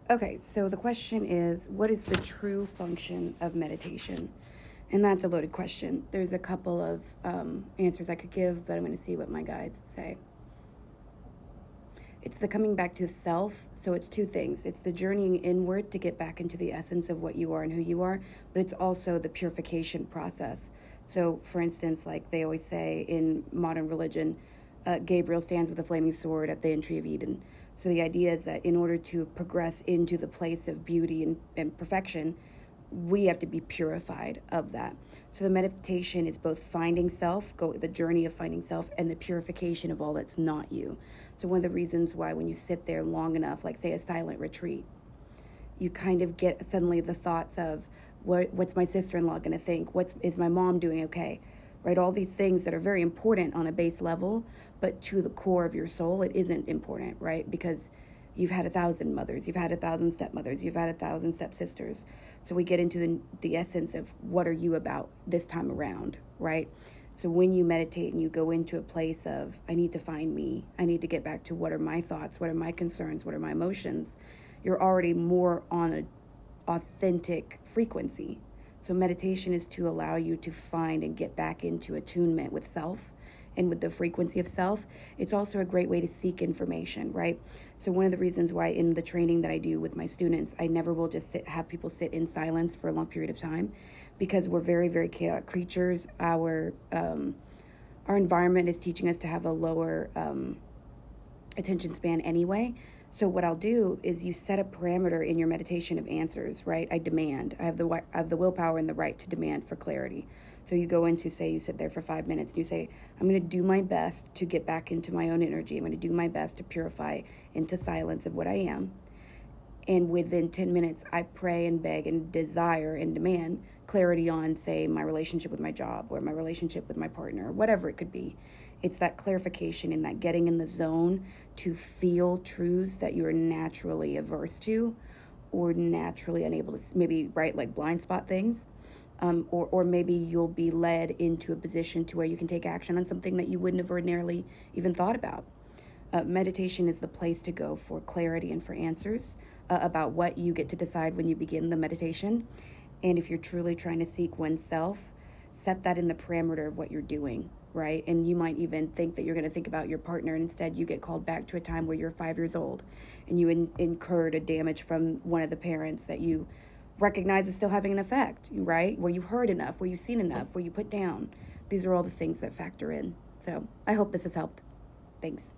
Okay, so the question is, what is the true function of meditation? And that's a loaded question. There's a couple of answers I could give, but I'm going to see what my guides say. It's the coming back to self. So it's two things. It's the journeying inward to get back into the essence of what you are and who you are, but it's also the purification process. So, for instance, like they always say in modern religion, Gabriel stands with a flaming sword at the entry of Eden. So the idea is that in order to progress into the place of beauty and perfection, we have to be purified of that. So the meditation is both finding self, the journey of finding self, and the purification of all that's not you. So one of the reasons why when you sit there long enough, like say a silent retreat, you kind of get suddenly the thoughts of what's my sister-in-law going to think? Is my mom doing okay? Right? All these things that are very important on a base level, but to the core of your soul, it isn't important, right? Because you've had 1,000 mothers, you've had 1,000 stepmothers, you've had 1,000 stepsisters. So we get into the essence of what are you about this time around, right? So when you meditate and you go into a place of, I need to find me, I need to get back to what are my thoughts, what are my concerns, what are my emotions, you're already more on an authentic frequency. So meditation is to allow you to find and get back into attunement with self and with the frequency of self. It's also a great way to seek information, right? So one of the reasons why in the training that I do with my students, I never will just have people sit in silence for a long period of time, because we're very, very chaotic creatures. Our environment is teaching us to have a lower attention span anyway. So what I'll do is you set a parameter in your meditation of answers, right? I have the willpower and the right to demand for clarity. So you go into, say you sit there for 5 minutes and you say, I'm going to do my best to get back into my own energy. I'm going to do my best to purify into silence of what I am. And within 10 minutes, I pray and beg and desire and demand clarity on, say, my relationship with my job or my relationship with my partner, or whatever it could be. It's that clarification and that getting in the zone to feel truths that you're naturally averse to or naturally unable to, maybe, right, like blind spot things. Or maybe you'll be led into a position to where you can take action on something that you wouldn't have ordinarily even thought about. Meditation is the place to go for clarity and for answers about what you get to decide when you begin the meditation. And if you're truly trying to seek oneself, set that in the parameter of what you're doing, right? And you might even think that you're going to think about your partner, and instead you get called back to a time where you're 5 years old and you incurred a damage from one of the parents that you recognize is still having an effect, right? Were you heard enough? Were you seen enough? Were you put down? These are all the things that factor in. So I hope this has helped. Thanks.